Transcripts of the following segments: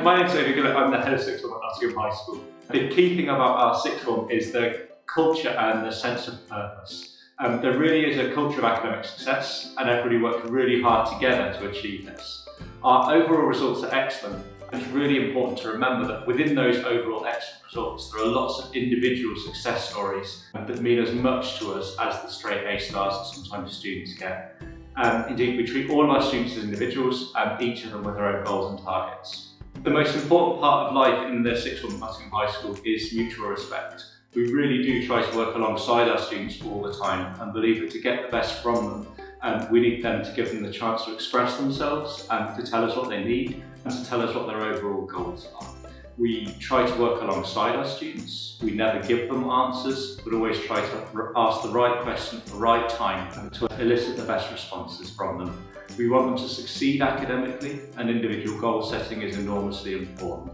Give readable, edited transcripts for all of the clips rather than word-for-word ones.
My name's Gillett. I'm the head of sixth form at Nottingham High School. The key thing about our sixth form is the culture and the sense of purpose. There really is a culture of academic success, and everybody works really hard together to achieve this. Our overall results are excellent. It's really important to remember that within those overall excellent results, there are lots of individual success stories that mean as much to us as the straight A stars that sometimes students get. Indeed, we treat all of our students as individuals, each of them with their own goals and targets. The most important part of life in the sixth form at Nottingham High School is mutual respect. We really do try to work alongside our students all the time and believe that to get the best from them, we need them to give them the chance to express themselves and to tell us what they need and to tell us what their overall goals are. We try to work alongside our students. We never give them answers, but always try to ask the right question at the right time to elicit the best responses from them. We want them to succeed academically, and individual goal setting is enormously important.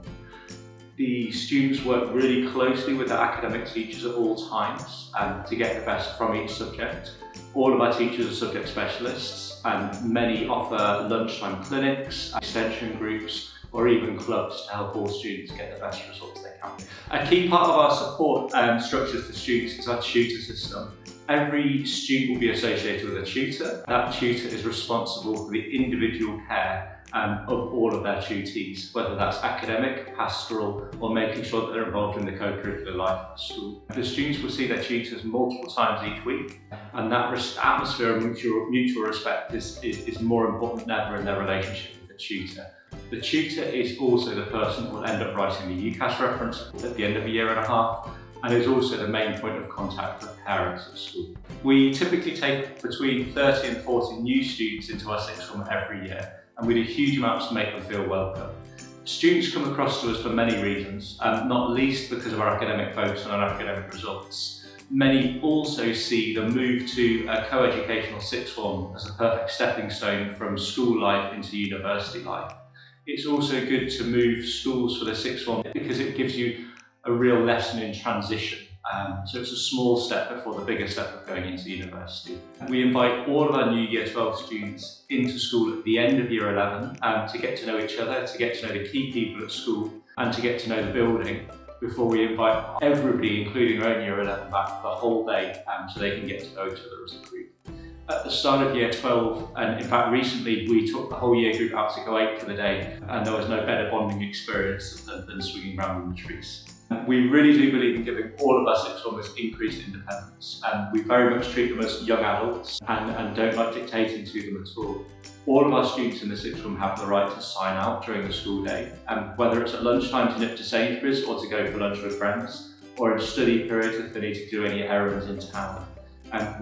The students work really closely with their academic teachers at all times to get the best from each subject. All of our teachers are subject specialists, and many offer lunchtime clinics, extension groups, or even clubs to help all students get the best results they can. A key part of our support structure for students is our tutor system. Every student will be associated with a tutor. That tutor is responsible for the individual care of all of their tutees, whether that's academic, pastoral, or making sure that they're involved in the co-curricular life of the school. The students will see their tutors multiple times each week, and that atmosphere of mutual respect is more important than ever in their relationship with the tutor. The tutor is also the person who will end up writing the UCAS reference at the end of a year and a half, and is also the main point of contact for parents at school. We typically take between 30 and 40 new students into our sixth form every year, and we do huge amounts to make them feel welcome. Students come across to us for many reasons, not least because of our academic focus and our academic results. Many also see the move to a co-educational sixth form as a perfect stepping stone from school life into university life. It's also good to move schools for the sixth form because it gives you a real lesson in transition. So it's a small step before the bigger step of going into university. We invite all of our new Year 12 students into school at the end of Year 11 to get to know each other, to get to know the key people at school, and to get to know the building before we invite everybody, including our own Year 11, back for the whole day so they can get to know each other as a group. At the start of Year 12, and in fact recently, we took the whole year group out to go out for the day, and there was no better bonding experience than swinging around in the trees. We really do believe in giving all of our sixth formers increased independence, and we very much treat them as young adults and don't like dictating to them at all. All of our students in the sixth form have the right to sign out during the school day, and whether it's at lunchtime to nip to Sainsbury's or to go for lunch with friends, or in study periods if they need to do any errands in town.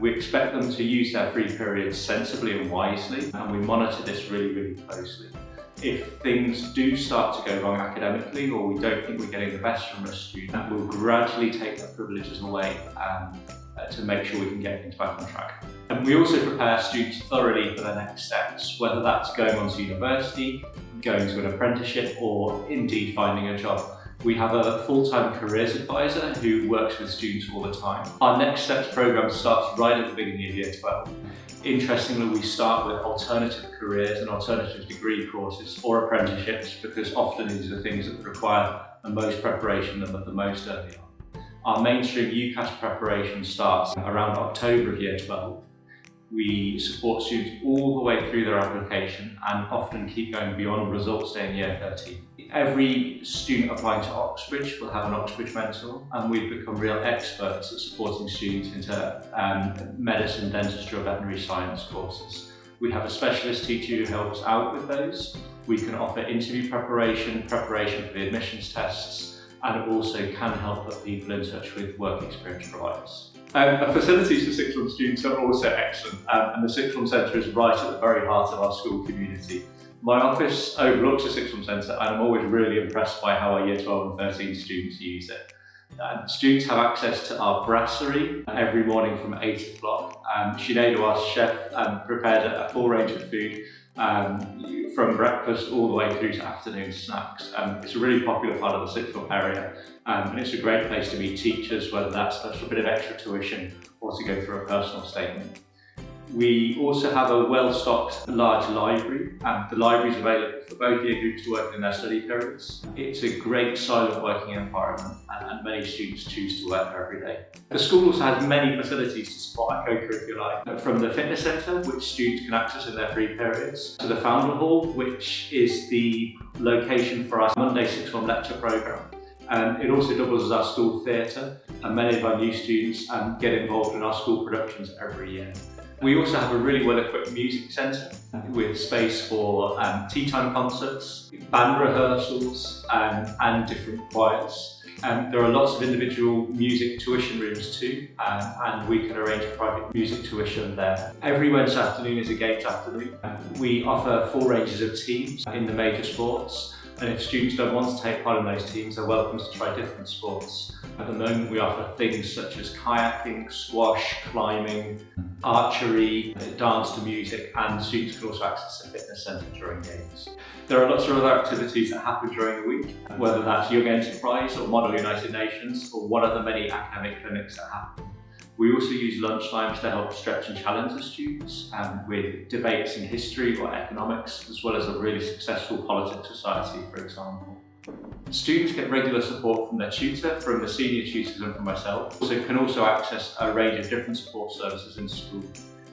We expect them to use their free periods sensibly and wisely, and we monitor this really closely. If things do start to go wrong academically, or we don't think we're getting the best from a student, we'll gradually take their privileges away to make sure we can get things back on track. And we also prepare students thoroughly for their next steps, whether that's going on to university, going to an apprenticeship, or indeed finding a job. We have a full-time careers advisor who works with students all the time. Our Next Steps programme starts right at the beginning of Year 12. Interestingly, we start with alternative careers and alternative degree courses or apprenticeships because often these are things that require the most preparation and the most early on. Our mainstream UCAS preparation starts around October of Year 12. We support students all the way through their application and often keep going beyond results day in Year 13. Every student applying to Oxbridge will have an Oxbridge mentor, and we've become real experts at supporting students into medicine, dentistry or veterinary science courses. We have a specialist teacher who helps out with those. We can offer interview preparation for the admissions tests, and also can help put people in touch with work experience providers. Our facilities for sixth form students are also excellent, and the sixth form centre is right at the very heart of our school community. My office overlooks the sixth form centre, and I'm always really impressed by how our Year 12 and 13 students use it. Students have access to our brasserie every morning from 8 o'clock. Sinead, our chef, prepared a full range of food from breakfast all the way through to afternoon snacks. It's a really popular part of the sixth form area, and it's a great place to meet teachers, whether that's a bit of extra tuition or to go through a personal statement. We also have a well-stocked large library, and the library is available for both year groups to work in their study periods. It's a great silent working environment, and many students choose to work there every day. The school also has many facilities to support our co-curricular life, from the fitness centre, which students can access in their free periods, to the Founder Hall, which is the location for our Monday sixth form lecture programme. It also doubles as our school theatre, and many of our new students get involved in our school productions every year. We also have a really well-equipped music centre with space for tea time concerts, band rehearsals and different choirs. There are lots of individual music tuition rooms too, and we can arrange private music tuition there. Every Wednesday afternoon is a games afternoon. We offer full ranges of teams in the major sports, and if students don't want to take part in those teams, they're welcome to try different sports. At the moment we offer things such as kayaking, squash, climbing, archery, dance to music, and students can also access the fitness centre during games. There are lots of other activities that happen during the week, whether that's Young Enterprise or Model United Nations or one of the many academic clinics that happen. We also use lunchtimes to help stretch and challenge the students with debates in history or economics, as well as a really successful politics society, for example. Students get regular support from their tutor, from the senior tutors and from myself. Can also access a range of different support services in school.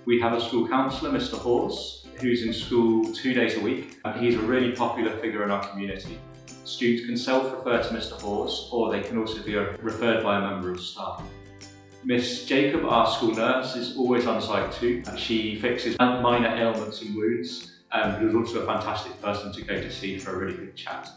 We have a school counsellor, Mr. Hawes, who's in school 2 days a week. He's a really popular figure in our community. Students can self-refer to Mr. Hawes, or they can also be referred by a member of staff. Miss Jacob, our school nurse, is always on site too. She fixes minor ailments and wounds, but is also a fantastic person to go to see for a really good chat.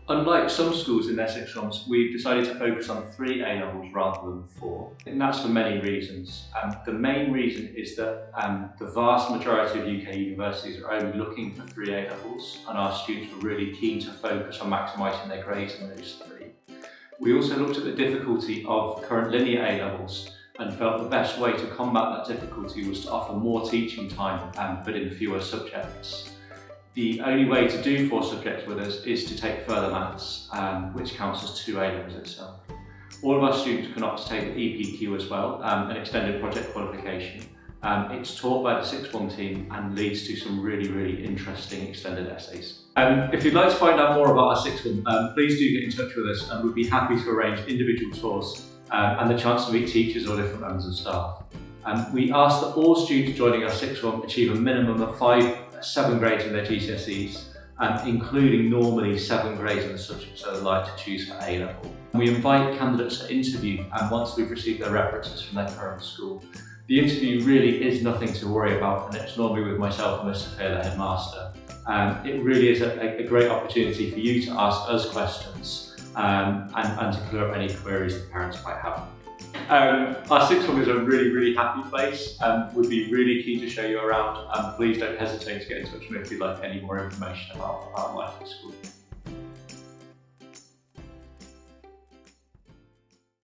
Unlike some schools in their sixth forms, we've decided to focus on 3 A-levels rather than 4, and that's for many reasons. The main reason is that the vast majority of UK universities are only looking for 3 A-levels, and our students were really keen to focus on maximising their grades in those 3. We also looked at the difficulty of current linear A-levels and felt the best way to combat that difficulty was to offer more teaching time, but in fewer subjects. The only way to do 4 subjects with us is to take further maths, which counts as 2 A-levels itself. All of our students can opt to take the EPQ as well, an extended project qualification. It's taught by the sixth form team and leads to some really interesting extended essays. If you'd like to find out more about our sixth form, please do get in touch with us, and we'd be happy to arrange individual tours and the chance to meet teachers or different members of staff. We ask that all students joining our sixth form achieve a minimum of 7 grades in their GCSEs, including normally 7 grades in the subjects that they'd like to choose for A-level. We invite candidates to interview, and once we've received their references from their current school. The interview really is nothing to worry about, and it's normally with myself and Mr. Fair, the headmaster. It really is a great opportunity for you to ask us questions and to clear up any queries that parents might have. Our sixth form is a really happy place, and we'd be really keen to show you around, and please don't hesitate to get in touch with me if you'd like any more information about life at school.